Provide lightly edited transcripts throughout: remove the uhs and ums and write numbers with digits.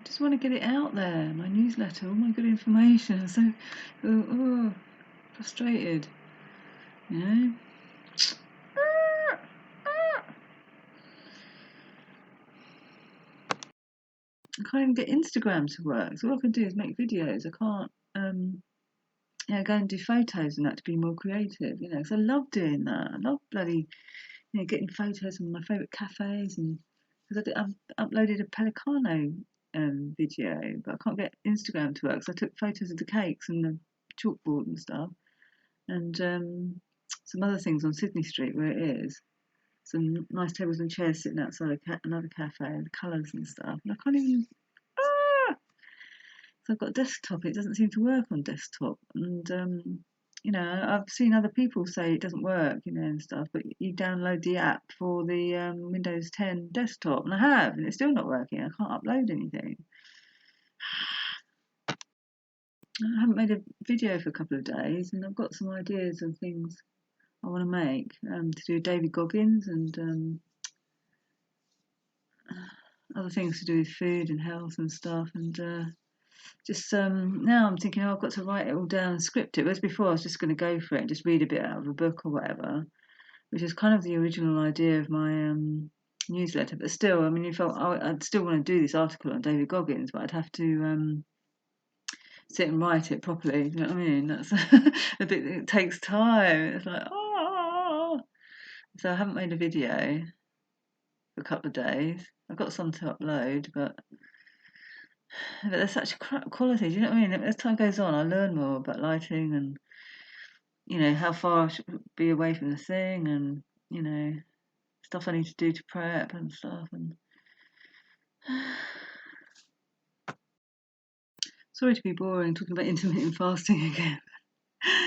just want to get it out there. My newsletter, all my good information. I'm so frustrated, you know. I can't even get Instagram to work. So all I can do is make videos. I can't, go and do photos and that to be more creative, you know. Because I love doing that. I love bloody, getting photos from my favourite cafes, and because I've uploaded a Pelicano video, but I can't get Instagram to work. So I took photos of the cakes and the chalkboard and stuff, and some other things on Sydney Street where it is. Some nice tables and chairs sitting outside another cafe, and the colours and stuff. And I can't even. So I've got a desktop. It doesn't seem to work on desktop, and I've seen other people say it doesn't work, and stuff. But you download the app for the Windows 10 desktop, and I have, and it's still not working. I can't upload anything. I haven't made a video for a couple of days, and I've got some ideas of things I want to make to do with David Goggins and other things to do with food and health and stuff. And now I'm thinking, I've got to write it all down and script it. Whereas before I was just going to go for it and just read a bit out of a book or whatever, which is kind of the original idea of my newsletter. But still, I mean, I'd still want to do this article on David Goggins, but I'd have to sit and write it properly. You know what I mean? That's a bit. It takes time. It's like So I haven't made a video for a couple of days. I've got some to upload, but they're such crap quality. Do you know what I mean? As time goes on, I learn more about lighting and how far I should be away from the thing, and stuff I need to do to prep and stuff. And sorry to be boring talking about intermittent fasting again.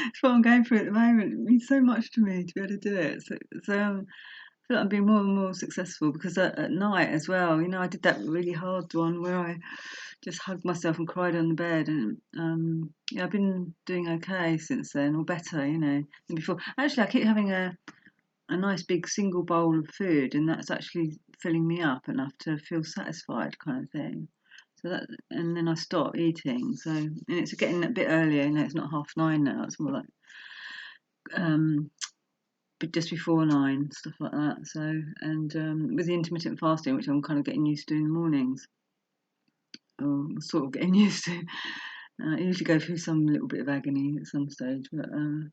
It's what I'm going through at the moment. It means so much to me to be able to do it. So I feel like I'm being more and more successful because at night as well, I did that really hard one where I just hugged myself and cried on the bed, and I've been doing okay since then, or better, than before. Actually, I keep having a nice big single bowl of food, and that's actually filling me up enough to feel satisfied, kind of thing. So and then I stop eating. So, and it's getting a bit earlier. It's not 9:30 now. It's more like but just before 9, stuff like that. So, and with the intermittent fasting, which I'm kind of getting used to in the mornings, or sort of getting used to. I usually go through some little bit of agony at some stage, but and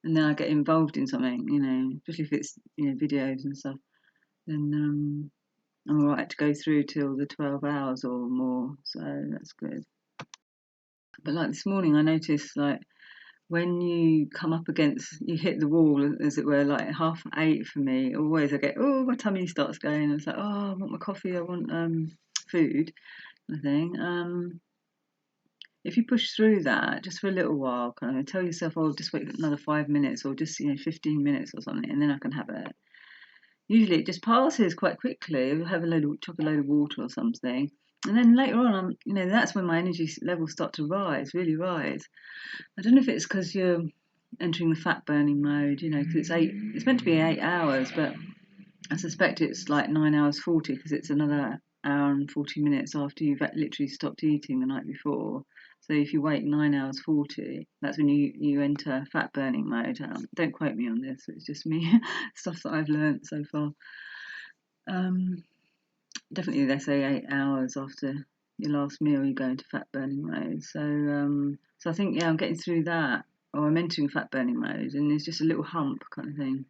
then I get involved in something, especially if it's videos and stuff. Then I'm alright to go through till the 12 hours or more, so that's good. But like this morning, I noticed like when you hit the wall, as it were, like 8:30 for me. Always I get my tummy starts going. It's like I want my coffee, I want food, kind of thing. If you push through that just for a little while, kind of tell yourself, just wait another 5 minutes or just 15 minutes or something, and then I can have it. Usually it just passes quite quickly. I'll have chuck a load of water or something, and then later on, that's when my energy levels start to really rise. I don't know if it's because you're entering the fat burning mode, because it's meant to be 8 hours, but I suspect it's like 9 hours 40 because it's another hour and 40 minutes after you've literally stopped eating the night before. So if you wait 9 hours 40, that's when you enter fat burning mode. Don't quote me on this, it's just me, stuff that I've learnt so far. Definitely they say 8 hours after your last meal you go into fat burning mode. So I think, I'm getting through that, or I'm entering fat burning mode, and there's just a little hump kind of thing.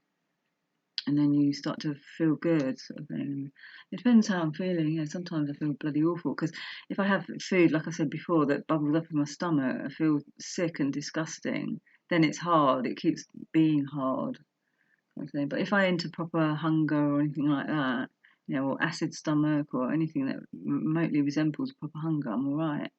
And then you start to feel good, sort of thing. It depends how I'm feeling. Sometimes I feel bloody awful because if I have food, like I said before, that bubbles up in my stomach, I feel sick and disgusting. Then it's hard. It keeps being hard, kind of thing. But if I enter proper hunger or anything like that, or acid stomach or anything that remotely resembles proper hunger, I'm all right.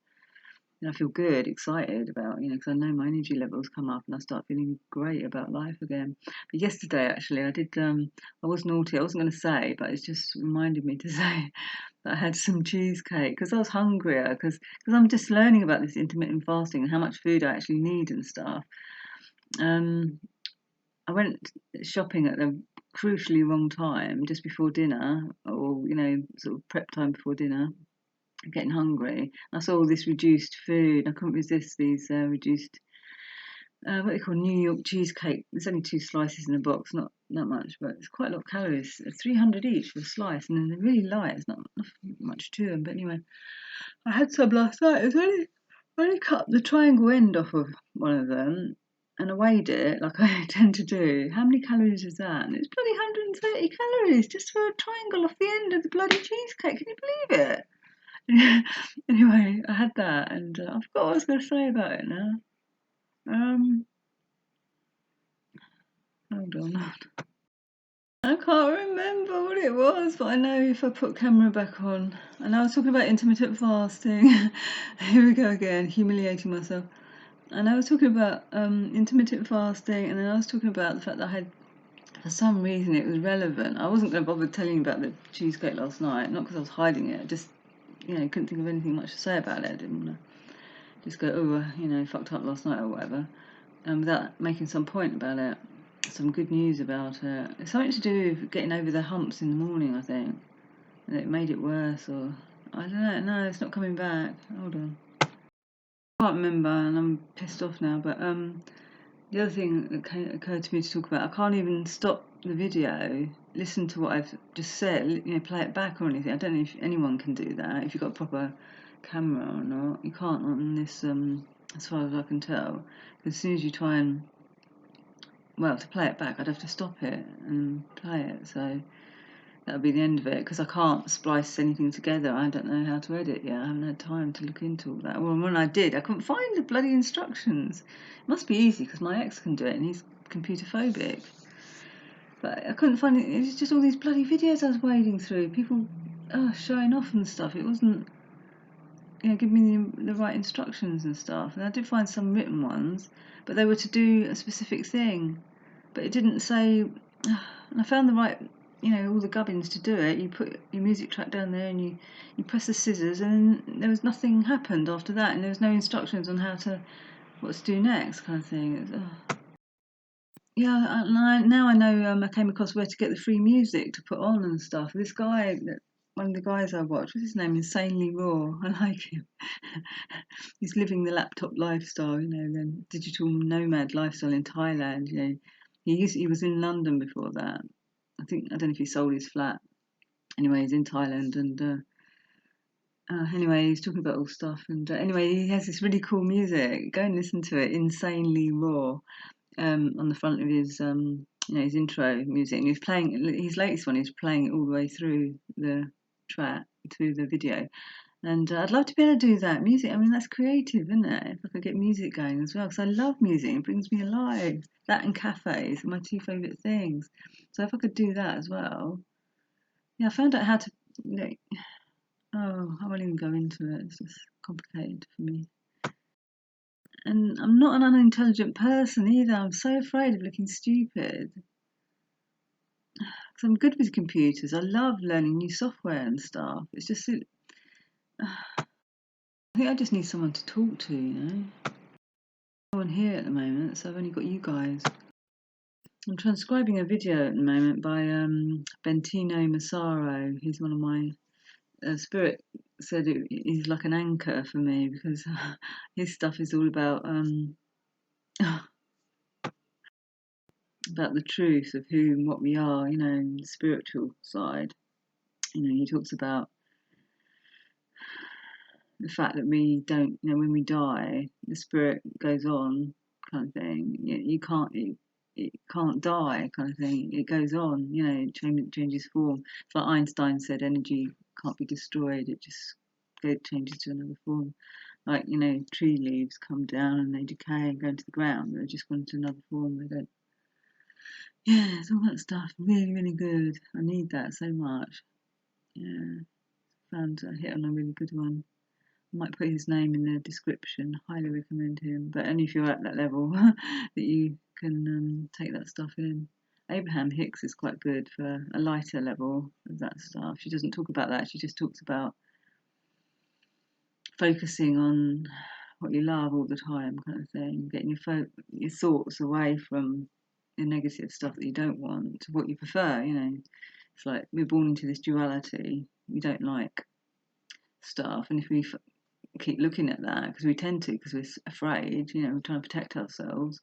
And I feel good, excited about, because I know my energy levels come up and I start feeling great about life again. But yesterday, actually, I did, I was naughty. I wasn't going to say, but it's just reminded me to say that I had some cheesecake because I was hungrier, because I'm just learning about this intermittent fasting and how much food I actually need and stuff. I went shopping at the crucially wrong time, just before dinner, or, sort of prep time before dinner. getting hungry. I saw all this reduced food. I couldn't resist these reduced, what they call New York cheesecake. There's only 2 slices in a box, not much, but it's quite a lot of calories. 300 each for a slice, and then they're really light. It's not much to them. But anyway, I had some last night. It's only cut the triangle end off of one of them, and I weighed it like I tend to do. How many calories is that? And it's bloody 130 calories just for a triangle off the end of the bloody cheesecake. Can you believe it? Anyway, I had that, and I forgot what I was going to say about it now. Hold on. I can't remember what it was, but I know if I put camera back on. And I was talking about intermittent fasting. Here we go again, humiliating myself. And I was talking about intermittent fasting, and then I was talking about the fact that I had, for some reason, it was relevant. I wasn't going to bother telling you about the cheesecake last night, not because I was hiding it. I just, couldn't think of anything much to say about it. I didn't want to just go, fucked up last night or whatever, without making some point about it. Some good news about it. It's something to do with getting over the humps in the morning, I think. And it made it worse, or I don't know. No, it's not coming back. Hold on. I can't remember, and I'm pissed off now. But the other thing that occurred to me to talk about, I can't even stop the video, listen to what I've just said, play it back or anything. I don't know if anyone can do that. If you've got a proper camera or not, you can't on this. As far as I can tell, as soon as you try and to play it back, I'd have to stop it and play it. So that would be the end of it, because I can't splice anything together. I don't know how to edit yet. I haven't had time to look into all that. Well, when I did, I couldn't find the bloody instructions. It must be easy because my ex can do it and he's computer phobic. But I couldn't find it. It was just all these bloody videos I was wading through. People showing off and stuff. It wasn't, giving me the right instructions and stuff. And I did find some written ones, but they were to do a specific thing. But it didn't say, and I found the right, all the gubbins to do it. You put your music track down there and you press the scissors, and there was nothing happened after that, and there was no instructions on what to do next, kind of thing. Now I know. I came across where to get the free music to put on and stuff. This guy, one of the guys I watch, what's his name? Insanely Raw. I like him. He's living the laptop lifestyle, the digital nomad lifestyle in Thailand. He was in London before that. I don't know if he sold his flat. Anyway, he's in Thailand, and anyway, he's talking about all stuff. And anyway, he has this really cool music. Go and listen to it. Insanely Raw. On the front of his his intro music, and he's playing his latest one. He's playing it all the way through the track, through the video. And I'd love to be able to do that. Music, I mean, that's creative, isn't it? If I could get music going as well, because I love music. It brings me alive. That and cafes are my 2 favourite things. So if I could do that as well. Yeah, I found out how to, I won't even go into it. It's just complicated for me. And I'm not an unintelligent person either. I'm so afraid of looking stupid. Because I'm good with computers. I love learning new software and stuff. It's just, I think I just need someone to talk to, No one here at the moment, so I've only got you guys. I'm transcribing a video at the moment by Bentinho Massaro. He's one of my spirit said he's like an anchor for me, because his stuff is all about the truth of who and what we are, the spiritual side. He talks about the fact that we don't, when we die, the spirit goes on, kind of thing. It can't die, kind of thing. It goes on, it changes form. It's like Einstein said, energy can't be destroyed. It just changes to another form. Like, tree leaves come down and they decay and go into the ground. They just go into another form. They don't. Yeah, it's all that stuff. Really, really good. I need that so much. Yeah, found I hit on a really good one. I might put his name in the description. Highly recommend him, but only if you're at that level that you can take that stuff in. Abraham Hicks is quite good for a lighter level of that stuff. She doesn't talk about that. She just talks about focusing on what you love all the time, kind of thing. Getting your thoughts away from the negative stuff that you don't want to what you prefer. It's like we're born into this duality. We don't like stuff, and if we keep looking at that, because we tend to, because we're afraid, we're trying to protect ourselves,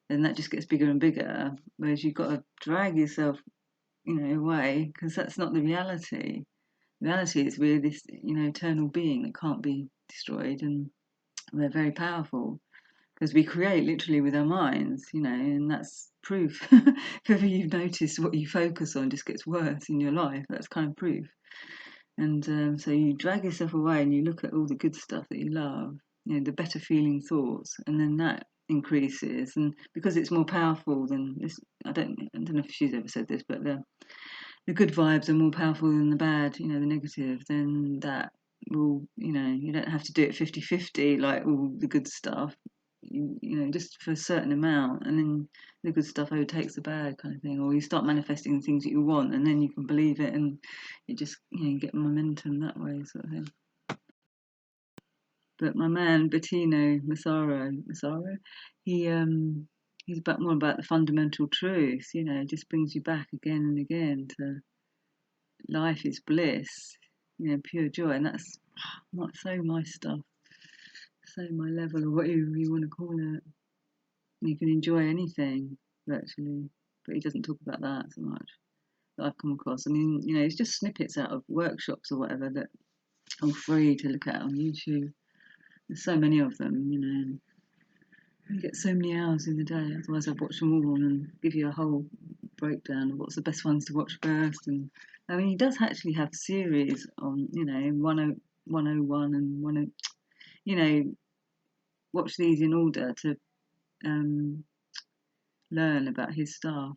then that just gets bigger and bigger. Whereas you've got to drag yourself, away, because that's not the reality. The reality is we're this, eternal being that can't be destroyed, and we're very powerful because we create literally with our minds, and that's proof. If ever you've noticed what you focus on just gets worse in your life, that's kind of proof. And so you drag yourself away and you look at all the good stuff that you love, the better feeling thoughts, and then that increases. And because it's more powerful than this, I don't know if she's ever said this, but the good vibes are more powerful than the bad, the negative, then that will, you don't have to do it 50-50 like all the good stuff. Just for a certain amount, and then the good stuff overtakes the bad kind of thing, or you start manifesting the things that you want, and then you can believe it, and you just you get momentum that way, sort of thing. But my man Bentinho Massaro, he's more about the fundamental truth. It just brings you back again and again to life is bliss, pure joy, and that's so my stuff. So my level, or whatever you want to call it. You can enjoy anything virtually, but he doesn't talk about that so much that I've come across. I mean, it's just snippets out of workshops or whatever that are free to look at on YouTube. There's so many of them, and you get so many hours in the day. Otherwise, I'd watch them all and give you a whole breakdown of what's the best ones to watch first. And I mean, he does actually have series on, 101 and 10, watch these in order to learn about his staff.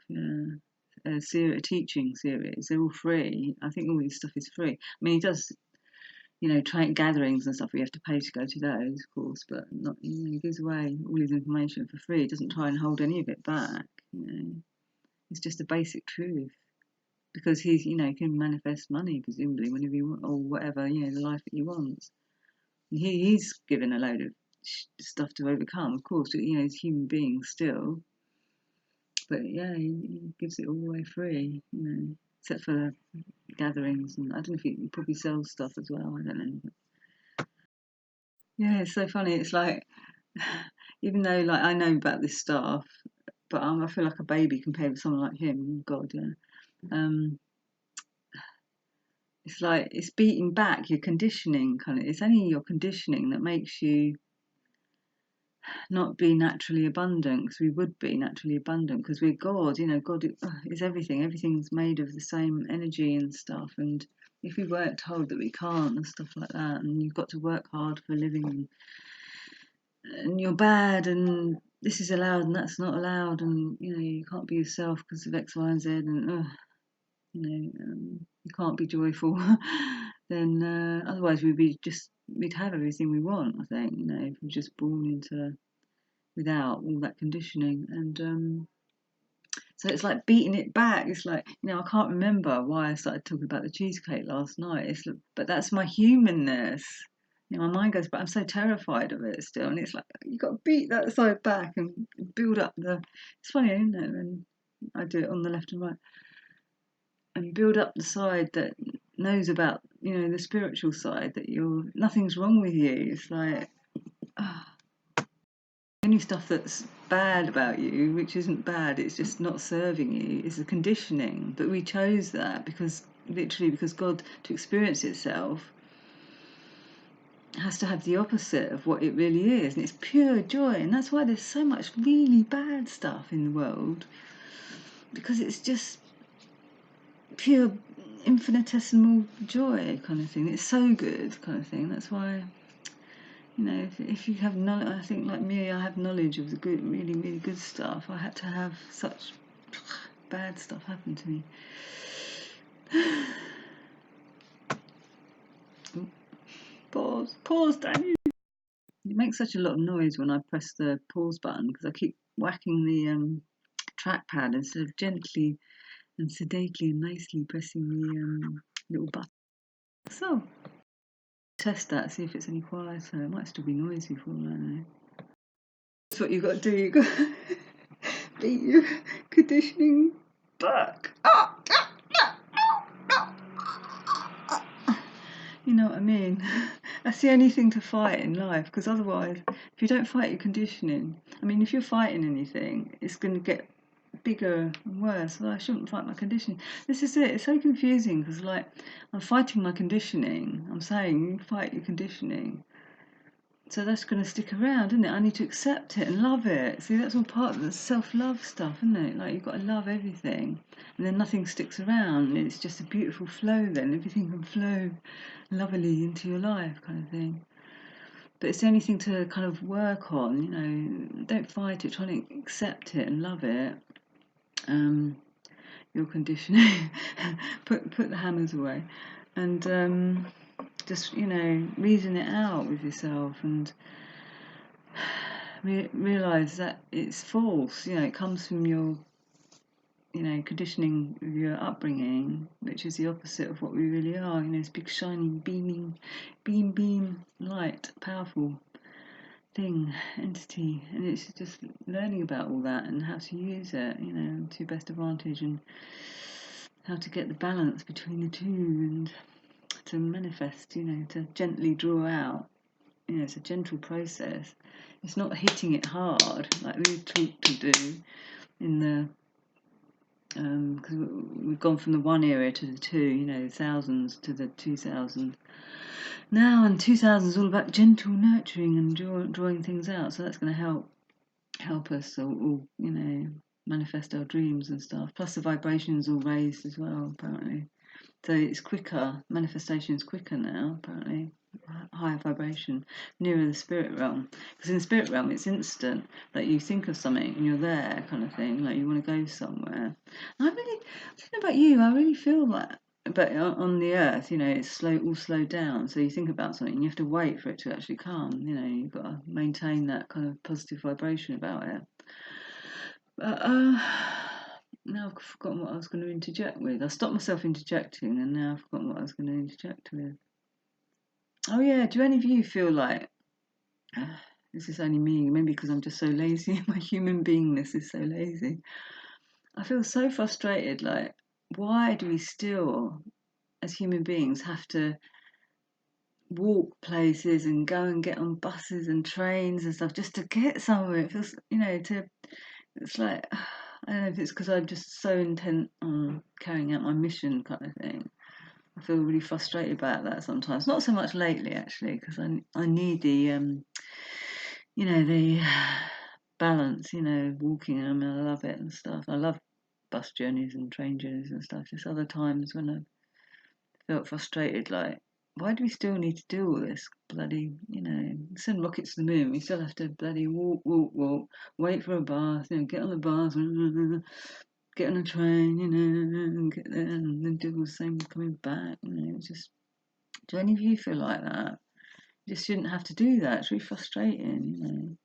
A teaching series. They're all free. I think all his stuff is free. I mean, he does, train gatherings and stuff. We have to pay to go to those, of course, but not. He gives away all his information for free. He doesn't try and hold any of it back. It's just a basic truth. Because he's, can manifest money presumably whenever you want, or whatever, the life that he wants. He's given a load of stuff to overcome, of course. He's a human being still. But yeah, he gives it all away free, except for the gatherings, and I don't know if he probably sells stuff as well. I don't know. But yeah, it's so funny. It's like, even though I know about this stuff, but I feel like a baby compared with someone like him. God, yeah. It's like it's beating back your conditioning, kind of. It's only your conditioning that makes you not be naturally abundant, because we would be naturally abundant because we're God. God is everything. Everything's made of the same energy and stuff. And if we weren't told that we can't and stuff like that, and you've got to work hard for a living, and you're bad, and this is allowed and that's not allowed, and you can't be yourself because of X, Y, and Z, and you can't be joyful, then otherwise we'd have everything we want. I think if we're just born without all that conditioning, and so it's like beating it back. It's like I can't remember why I started talking about the cheesecake last night. But that's my humanness. My mind goes, but I'm so terrified of it still, and it's like you got to beat that side back and build up the. It's funny, isn't it? And I do it on the left and right, and build up the side that knows about the spiritual side, that nothing's wrong with you. It's like any stuff that's bad about you, which isn't bad, it's just not serving you, is the conditioning. But we chose that because God, to experience itself, has to have the opposite of what it really is, and it's pure joy. And that's why there's so much really bad stuff in the world, because it's just pure infinitesimal joy kind of thing. It's so good kind of thing. That's why if you have knowledge, I think like me, I have knowledge of the good, really, really good stuff. I had to have such bad stuff happen to me. Pause, Daniel. It makes such a lot of noise when I press the pause button, because I keep whacking the trackpad instead of gently and sedately and nicely pressing the little button. So, test that, see if it's any quieter. It might still be noisy for all I know. That's what you've got to do. You've got to beat your conditioning back. You know what I mean? That's the only thing to fight in life, because otherwise, if you don't fight your conditioning, I mean, if you're fighting anything, it's going to get bigger and worse. Well, I shouldn't fight my conditioning. This is it. It's so confusing because, like, I'm fighting my conditioning. I'm saying you fight your conditioning. So that's going to stick around, isn't it? I need to accept it and love it. See, that's all part of the self-love stuff, isn't it? Like, you've got to love everything, and then nothing sticks around. It's just a beautiful flow then. Everything can flow lovely into your life, kind of thing. But it's the only thing to kind of work on, you know. Don't fight it, try to accept it and love it. Your conditioning. put the hammers away. And just, you know, reason it out with yourself and realise that it's false. You know, it comes from your, you know, conditioning of your upbringing, which is the opposite of what we really are. You know, this big shining, beaming, beam light, powerful thing, entity, and it's just learning about all that and how to use it, you know, to your best advantage, and how to get the balance between the two, and to manifest, you know, to gently draw out. You know, it's a gentle process. It's not hitting it hard like we talk to do in the because we've gone from the 1 era to the 2, you know, thousands to the 2000 now, and 2000 is all about gentle nurturing and drawing things out. So that's going to help us all, you know, manifest our dreams and stuff. Plus the vibrations all raised as well, apparently. So it's quicker. Manifestation is quicker now, apparently. Higher vibration, nearer the spirit realm. Because in the spirit realm, it's instant. Like, you think of something and you're there, kind of thing. Like, you want to go somewhere. And I don't know about you. I really feel that. But on the earth, you know, it's all slowed down. So you think about something and you have to wait for it to actually come. You know, you've got to maintain that kind of positive vibration about it. But now I've forgotten what I was going to interject with. I stopped myself interjecting, and now I've forgotten what I was going to interject with. Oh yeah, do any of you feel like this is only me? Maybe because I'm just so lazy. My human beingness is so lazy. I feel so frustrated. Like, why do we still, as human beings, have to walk places and go and get on buses and trains and stuff just to get somewhere? It feels, you know, it's like, I don't know if it's because I'm just so intent on carrying out my mission, kind of thing. I feel really frustrated about that sometimes. Not so much lately, actually, because I need the you know, the balance. You know, walking. I mean, I love it and stuff. I love bus journeys and train journeys and stuff. Just other times when I felt frustrated, like, why do we still need to do all this bloody, you know, send rockets to the moon? We still have to bloody walk, wait for a bus, you know, get on the bus, get on a train, you know, and get there, and then do the same coming back. You know, it's just, do any of you feel like that? You just shouldn't have to do that. It's really frustrating, you know.